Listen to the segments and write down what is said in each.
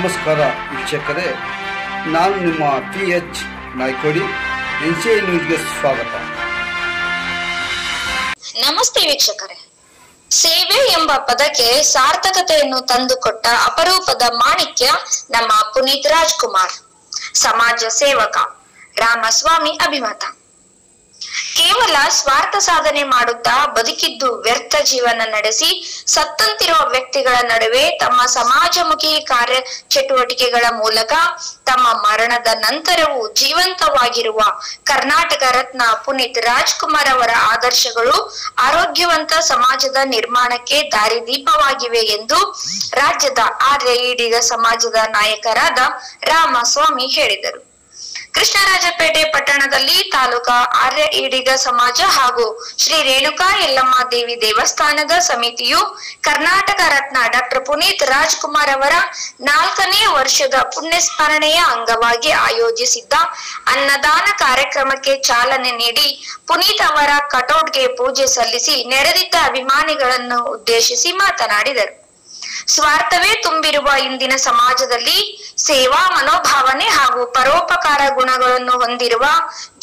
ನಮಸ್ಕಾರ ವೀಕ್ಷಕರೇ, ನಾನು ನಿಮ್ಮ PH ನಾಯ್ಕೋಡಿ. NCI ನ್ಯೂಸ್ಗೆ ಸ್ವಾಗತ. ನಮಸ್ತೆ ವೀಕ್ಷಕರೇ. ಸೇವೆ ಎಂಬ ಪದಕ್ಕೆ ಸಾರ್ಥಕತೆಯನ್ನು ತಂದುಕೊಟ್ಟ ಅಪರೂಪದ ಮಾಣಿಕ್ಯ ನಮ್ಮ ಪುನೀತ್ ರಾಜ್ಕುಮಾರ್. ಸಮಾಜ ಸೇವಕ, ರಾಮಸ್ವಾಮಿ ಅಭಿಮತ. ಕೇವಲ ಸ್ವಾರ್ಥ ಸಾಧನೆ ಮಾಡುತ್ತಾ ಬದುಕಿದ್ದು ವ್ಯರ್ಥ ಜೀವನ ನಡೆಸಿ ಸತ್ತಂತಿರುವ ವ್ಯಕ್ತಿಗಳ ನಡುವೆ ತಮ್ಮ ಸಮಾಜಮುಖಿ ಕಾರ್ಯ ಚಟುವಟಿಕೆಗಳ ಮೂಲಕ ತಮ್ಮ ಮರಣದ ನಂತರವೂ ಜೀವಂತವಾಗಿರುವ ಕರ್ನಾಟಕ ರತ್ನ ಪುನೀತ್ ರಾಜ್ಕುಮಾರ್ ಅವರ ಆದರ್ಶಗಳು ಆರೋಗ್ಯವಂತ ಸಮಾಜದ ನಿರ್ಮಾಣಕ್ಕೆ ದಾರಿದೀಪವಾಗಿವೆ ಎಂದು ರಾಜ್ಯದ ಆರ್ಯ ಈಡಿಗ ಸಮಾಜದ ನಾಯಕರಾದ ರಾಮಸ್ವಾಮಿ ಹೇಳಿದರು. ಕೃಷ್ಣರಾಜಪೇಟೆ ಪಟ್ಟಣದಲ್ಲಿ ತಾಲೂಕಾ ಆರ್ಯ ಈಡಿಗ ಸಮಾಜ ಹಾಗೂ ಶ್ರೀ ರೇಣುಕಾ ಯಲ್ಲಮ್ಮ ದೇವಿ ದೇವಸ್ಥಾನದ ಸಮಿತಿಯು ಕರ್ನಾಟಕ ರತ್ನ ಡಾಕ್ಟರ್ ಪುನೀತ್ ರಾಜ್ಕುಮಾರ್ ಅವರ 4ನೇ ವರ್ಷದ ಪುಣ್ಯಸ್ಮರಣೆಯ ಅಂಗವಾಗಿ ಆಯೋಜಿಸಿದ್ದ ಅನ್ನದಾನ ಕಾರ್ಯಕ್ರಮಕ್ಕೆ ಚಾಲನೆ ನೀಡಿ ಪುನೀತ್ ಅವರ ಕಟೌಟ್ಗೆ ಪೂಜೆ ಸಲ್ಲಿಸಿ ನೆರೆದಿದ್ದ ಅಭಿಮಾನಿಗಳನ್ನು ಉದ್ದೇಶಿಸಿ ಮಾತನಾಡಿದರು. ಸ್ವಾರ್ಥವೇ ತುಂಬಿರುವ ಇಂದಿನ ಸಮಾಜದಲ್ಲಿ ಸೇವಾ ಮನೋಭಾವನೆ ಹಾಗೂ ಪರೋಪಕಾರ ಗುಣಗಳನ್ನು ಹೊಂದಿರುವ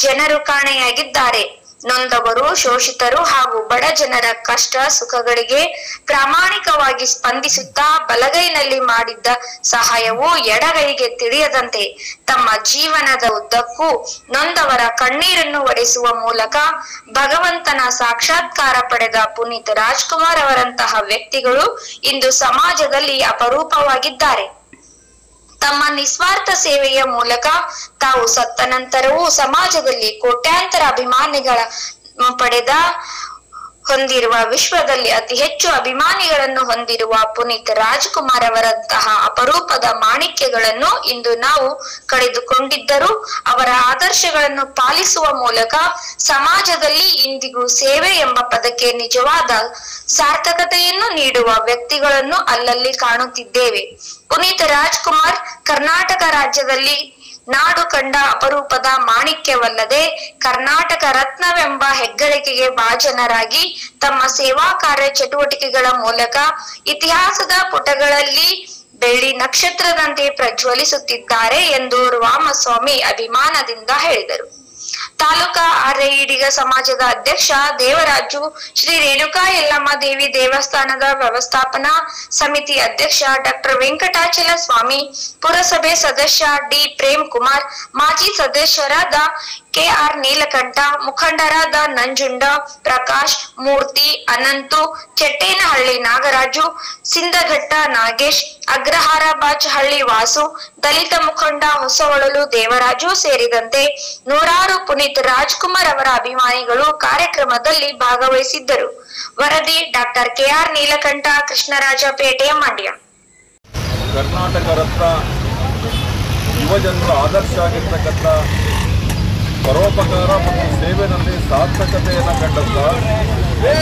ಜನರು ಕಾಣೆಯಾಗಿದ್ದಾರೆ. ನೊಂದವರು, ಶೋಷಿತರು ಹಾಗೂ ಬಡ ಜನರ ಕಷ್ಟ ಸುಖಗಳಿಗೆ ಪ್ರಾಮಾಣಿಕವಾಗಿ ಸ್ಪಂದಿಸುತ್ತಾ ಬಲಗೈನಲ್ಲಿ ಮಾಡಿದ್ದ ಸಹಾಯವು ಎಡಗೈಗೆ ತಿಳಿಯದಂತೆ ತಮ್ಮ ಜೀವನದ ಉದ್ದಕ್ಕೂ ನೊಂದವರ ಕಣ್ಣೀರನ್ನು ಒರೆಸುವ ಮೂಲಕ ಭಗವಂತನ ಸಾಕ್ಷಾತ್ಕಾರ ಪಡೆದ ಪುನೀತ್ ರಾಜ್ಕುಮಾರ್ ಅವರಂತಹ ವ್ಯಕ್ತಿಗಳು ಇಂದು ಸಮಾಜದಲ್ಲಿ ಅಪರೂಪವಾಗಿದ್ದಾರೆ. ತಮ್ಮ ನಿಸ್ವಾರ್ಥ ಸೇವೆಯ ಮೂಲಕ ತಾವು ಸತ್ತ ನಂತರವೂ ಸಮಾಜದಲ್ಲಿ ಕೋಟ್ಯಾಂತರ ಅಭಿಮಾನಿಗಳ ಹೊಂದಿರುವ ವಿಶ್ವದಲ್ಲಿ ಅತಿ ಹೆಚ್ಚು ಅಭಿಮಾನಿಗಳನ್ನು ಹೊಂದಿರುವ ಪುನೀತ್ ರಾಜ್ಕುಮಾರ್ ಅವರಂತಹ ಅಪರೂಪದ ಮಾಣಿಕ್ಯಗಳನ್ನು ಇಂದು ನಾವು ಕಳೆದುಕೊಂಡಿದ್ದರೂ ಅವರ ಆದರ್ಶಗಳನ್ನು ಪಾಲಿಸುವ ಮೂಲಕ ಸಮಾಜದಲ್ಲಿ ಇಂದಿಗೂ ಸೇವೆ ಎಂಬ ಪದಕ್ಕೆ ನಿಜವಾದ ಸಾರ್ಥಕತೆಯನ್ನು ನೀಡುವ ವ್ಯಕ್ತಿಗಳನ್ನು ಅಲ್ಲಲ್ಲಿ ಕಾಣುತ್ತಿದ್ದೇವೆ. ಪುನೀತ್ ರಾಜ್ಕುಮಾರ್ ಕರ್ನಾಟಕ ರಾಜ್ಯದಲ್ಲಿ ನಾಡು ಕಂಡ ಅಪರೂಪದ ಮಾಣಿಕ್ಯವಲ್ಲದೆ ಕರ್ನಾಟಕ ರತ್ನವೆಂಬ ಹೆಗ್ಗಳಿಕೆಗೆ ಭಾಜನರಾಗಿ ತಮ್ಮ ಸೇವಾ ಕಾರ್ಯ ಚಟುವಟಿಕೆಗಳ ಮೂಲಕ ಇತಿಹಾಸದ ಪುಟಗಳಲ್ಲಿ ಬೆಳ್ಳಿ ನಕ್ಷತ್ರದಂತೆ ಪ್ರಜ್ವಲಿಸುತ್ತಿದ್ದಾರೆ ಎಂದು ರಾಮಸ್ವಾಮಿ ಅಭಿಮಾನದಿಂದ ಹೇಳಿದರು. ತಾಲೂಕಾ ಆರ್ಯ ಈಡಿಗ ಸಮಾಜದ ಅಧ್ಯಕ್ಷ ದೇವರಾಜು, ಶ್ರೀ ರೇಣುಕಾ ಯಲ್ಲಮ್ಮ ದೇವಿ ದೇವಸ್ಥಾನದ ವ್ಯವಸ್ಥಾಪನಾ ಸಮಿತಿ ಅಧ್ಯಕ್ಷ ಡಾಕ್ಟರ್ ವೆಂಕಟಾಚಲ ಸ್ವಾಮಿ, ಪುರಸಭೆ ಸದಸ್ಯ ಡಿ ಪ್ರೇಮ್ ಕುಮಾರ್, ಮಾಜಿ ಸದಸ್ಯರಾದ KR ನೀಲಕಂಠ, ಮುಖಂಡರಾದ ನಂಜುಂಡ, ಪ್ರಕಾಶ್, ಮೂರ್ತಿ, ಅನಂತು, ಚೆಟ್ಟೇನಹಳ್ಳಿ ನಾಗರಾಜು, ಸಿಂದಘಟ್ಟ ನಾಗೇಶ್, ಅಗ್ರಹಾರ ಬಾಚಹಳ್ಳಿ ವಾಸು, ದಲಿತ ಮುಖಂಡ ಹೊಸವಳಲು ದೇವರಾಜು ಸೇರಿದಂತೆ ನೂರಾರು ಪುನೀತ್ ರಾಜ್ಕುಮಾರ್ ಅವರ ಅಭಿಮಾನಿಗಳು ಕಾರ್ಯಕ್ರಮದಲ್ಲಿ ಭಾಗವಹಿಸಿದ್ದರು. ವರದಿ ಡಾಕ್ಟರ್ KR ನೀಲಕಂಠ, ಕೃಷ್ಣರಾಜಪೇಟೆ, ಮಂಡ್ಯ. ಕರ್ನಾಟಕ ರತ್ನ ಯುವಜನರ ಆದರ್ಶ ಆಗಿರ್ತಕ್ಕಂಥ ಪರೋಪಕಾರ ಮತ್ತು ಸೇವೆಯಲ್ಲಿ ಸಾರ್ಥಕತೆಯನ್ನು ಕಂಡಂಥ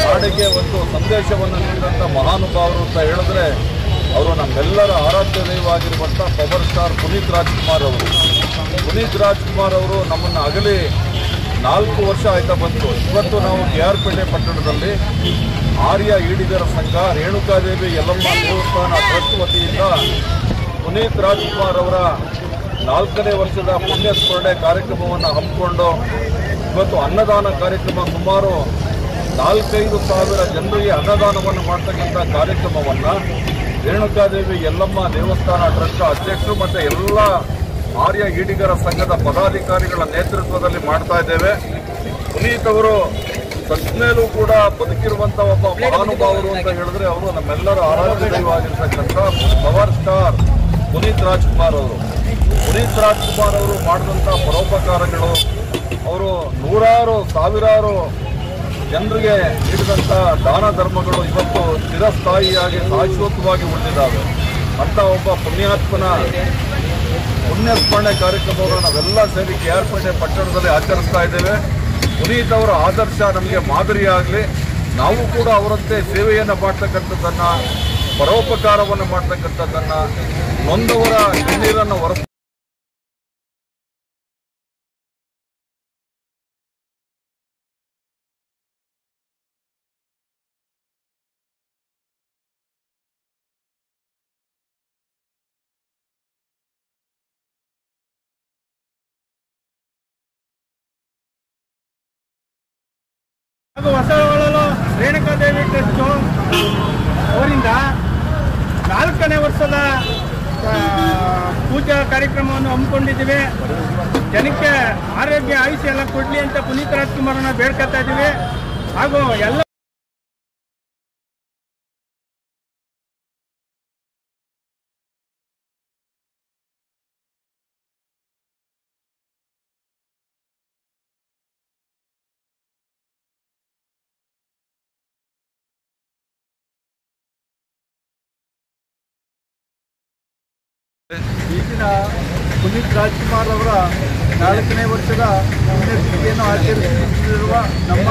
ನಾಡಿಗೆ ಒಂದು ಸಂದೇಶವನ್ನು ನೀಡಿದಂಥ ಮಹಾನುಭಾವರು ಅಂತ ಹೇಳಿದ್ರೆ ಅವರು ನಮ್ಮೆಲ್ಲರ ಆರಾಧ್ಯ ದೈವವಾಗಿರುವಂಥ ಪವರ್ ಸ್ಟಾರ್ ಪುನೀತ್ ರಾಜ್ಕುಮಾರ್ ಅವರು. ಪುನೀತ್ ರಾಜ್ಕುಮಾರ್ ಅವರು ನಮ್ಮನ್ನು ಅಗಲಿ 4 ವರ್ಷ ಆಯ್ತಾ ಬಂತು. ಇವತ್ತು ನಾವು KR ಪೇಟೆ ಪಟ್ಟಣದಲ್ಲಿ ಆರ್ಯ ಈಡಿಗರ ಸಂಘ ರೇಣುಕಾದೇವಿ ಯಲ್ಲಮ್ಮ ದೇವಸ್ಥಾನ ಟ್ರಸ್ಟ್ ವತಿಯಿಂದ ಪುನೀತ್ ರಾಜ್ಕುಮಾರ್ ಅವರ 4ನೇ ವರ್ಷದ ಪುಣ್ಯಸ್ಮರಣೆ ಕಾರ್ಯಕ್ರಮವನ್ನು ಹಮ್ಮಿಕೊಂಡು ಇವತ್ತು ಅನ್ನದಾನ ಕಾರ್ಯಕ್ರಮ ಸುಮಾರು 4-5 ಸಾವಿರ ಜನರಿಗೆ ಅನ್ನದಾನವನ್ನು ಮಾಡ್ತಕ್ಕಂಥ ಕಾರ್ಯಕ್ರಮವನ್ನು ರೇಣುಕಾದೇವಿ ಯಲ್ಲಮ್ಮ ದೇವಸ್ಥಾನ ಟ್ರಸ್ಟ್ ಅಧ್ಯಕ್ಷರು ಮತ್ತು ಎಲ್ಲ ಆರ್ಯ ಈಡಿಗರ ಸಂಘದ ಪದಾಧಿಕಾರಿಗಳ ನೇತೃತ್ವದಲ್ಲಿ ಮಾಡ್ತಾ ಇದ್ದೇವೆ. ಪುನೀತ್ ಅವರು ಸತ್ಮೇಲೂ ಕೂಡ ಬದುಕಿರುವಂಥ ಒಬ್ಬ ಮಹಾನುಭಾವರು ಅಂತ ಹೇಳಿದ್ರೆ ಅವರು ನಮ್ಮೆಲ್ಲರ ಆರಾಧ್ಯ ದೈವವಾಗಿರ್ತಕ್ಕಂಥ ಪವರ್ ಸ್ಟಾರ್ ಪುನೀತ್ ರಾಜ್ಕುಮಾರ್ ಅವರು. ಪುನೀತ್ ರಾಜ್ಕುಮಾರ್ ಅವರು ಮಾಡಿದಂಥ ಪರೋಪಕಾರಗಳು, ಅವರು ನೂರಾರು ಸಾವಿರಾರು ಜನರಿಗೆ ನೀಡಿದಂಥ ದಾನ ಧರ್ಮಗಳು ಇವತ್ತು ಚಿರಸ್ಥಾಯಿಯಾಗಿ ಶಾಶ್ವತವಾಗಿ ಉಳಿದಿದ್ದಾವೆ. ಅಂಥ ಒಬ್ಬ ಪುಣ್ಯಾತ್ಮನ ಪುಣ್ಯಸ್ಮರಣೆ ಕಾರ್ಯಕ್ರಮವನ್ನು ನಾವೆಲ್ಲ ಸೇರಿ KR ಪೇಟೆ ಪಟ್ಟಣದಲ್ಲಿ ಆಚರಿಸ್ತಾ ಇದ್ದೇವೆ. ಪುನೀತ್ ಅವರ ಆದರ್ಶ ನಮಗೆ ಮಾದರಿಯಾಗಲಿ, ನಾವು ಕೂಡ ಅವರಂತೆ ಸೇವೆಯನ್ನು ಮಾಡ್ತಕ್ಕಂಥದ್ದನ್ನು, ಪರೋಪಕಾರವನ್ನು ಮಾಡ್ತಕ್ಕಂಥದ್ದನ್ನು, ನೊಂದವರ ಕಣ್ಣೀರನ್ನು ಹೊರ ಹಾಗೂ ಹೊಸಹೊಳಲು ರೇಣುಕಾದೇವಿ ಟ್ರಸ್ಟು ಅವರಿಂದ 4ನೇ ವರ್ಷದ ಪೂಜಾ ಕಾರ್ಯಕ್ರಮವನ್ನು ಹಮ್ಮಿಕೊಂಡಿದ್ದೀವಿ. ಜನಕ್ಕೆ ಆರೋಗ್ಯ ಆಯುಷ್ಯ ಎಲ್ಲ ಕೊಡಲಿ ಅಂತ ಪುನೀತ್ ರಾಜ್ಕುಮಾರನ ಬೇಡ್ಕೊತಾ ಇದ್ದೀವಿ. ಹಾಗೂ ಎಲ್ಲ ಈಗಿನ ಪುನೀತ್ ರಾಜ್ಕುಮಾರ್ ಅವರ 4ನೇ ವರ್ಷದ ಪುಣ್ಯತಿಥಿಯನ್ನು ಆಚರಿಸುತ್ತಿರುವ ನಮ್ಮ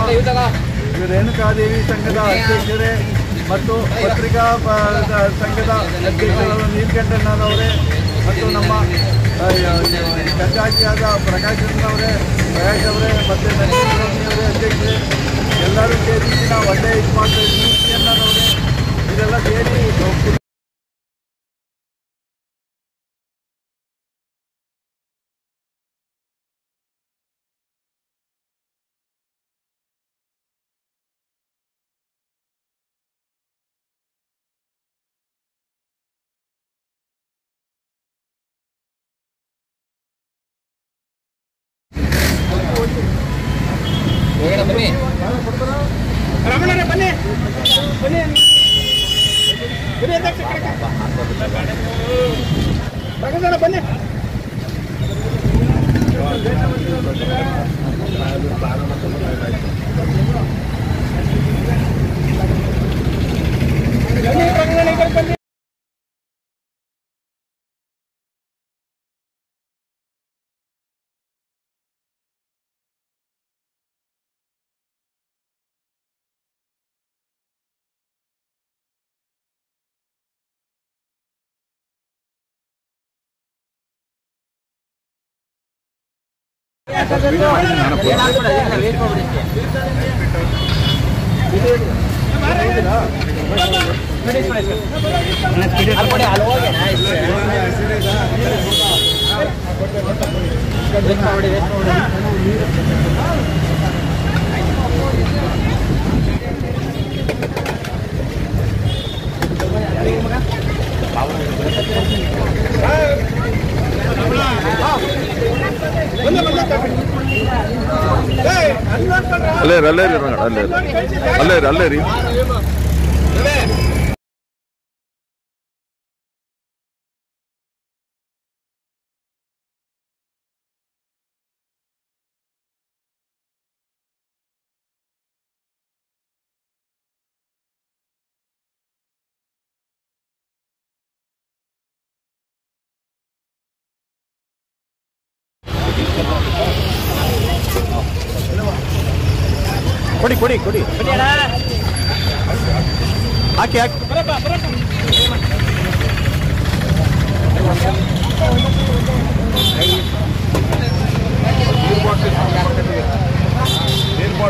ರೇಣುಕಾದೇವಿ ಸಂಘದ ಅಧ್ಯಕ್ಷರೇ ಮತ್ತು ಪತ್ರಿಕಾ ಸಂಘದ ಅಧ್ಯಕ್ಷರಾದ ನೀಲಕಂಠಣ್ಣನವರೇ ಮತ್ತು ನಮ್ಮ ಖಜಾಂಚಿಯಾದ ಪ್ರಕಾಶ್ ಅವರೇ ಮತ್ತು ನರಸಿಂಹಸ್ವಾಮಿಯವರೇ ಅಧ್ಯಕ್ಷರೇ ಎಲ್ಲರೂ ಸೇರಿ ನಾವು ಒಳ್ಳೆಯ ಇದು ಮಾಡ್ತಾ ಇದ್ದೀವಿ. ಇದೆಲ್ಲ ಸೇರಿ ರಮಣರೇ ಬನ್ನಿ ಬನ್ನಿ ಬನ್ನಿ ಅಧ್ಯಕ್ಷ ಬನ್ನಿ. ಬನ್ನಿ ಅಲ್ಲೇ ರೀ ಕೊಡಿ ಹಾಕಿ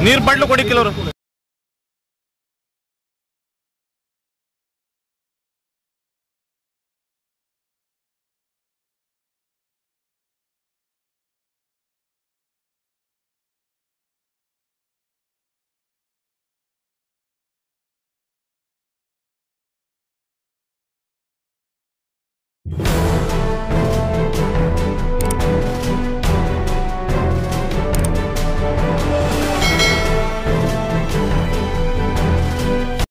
ನೀರು ಬಾಟ್ಲು ಕೊಡಿ ಕೆಲವರು.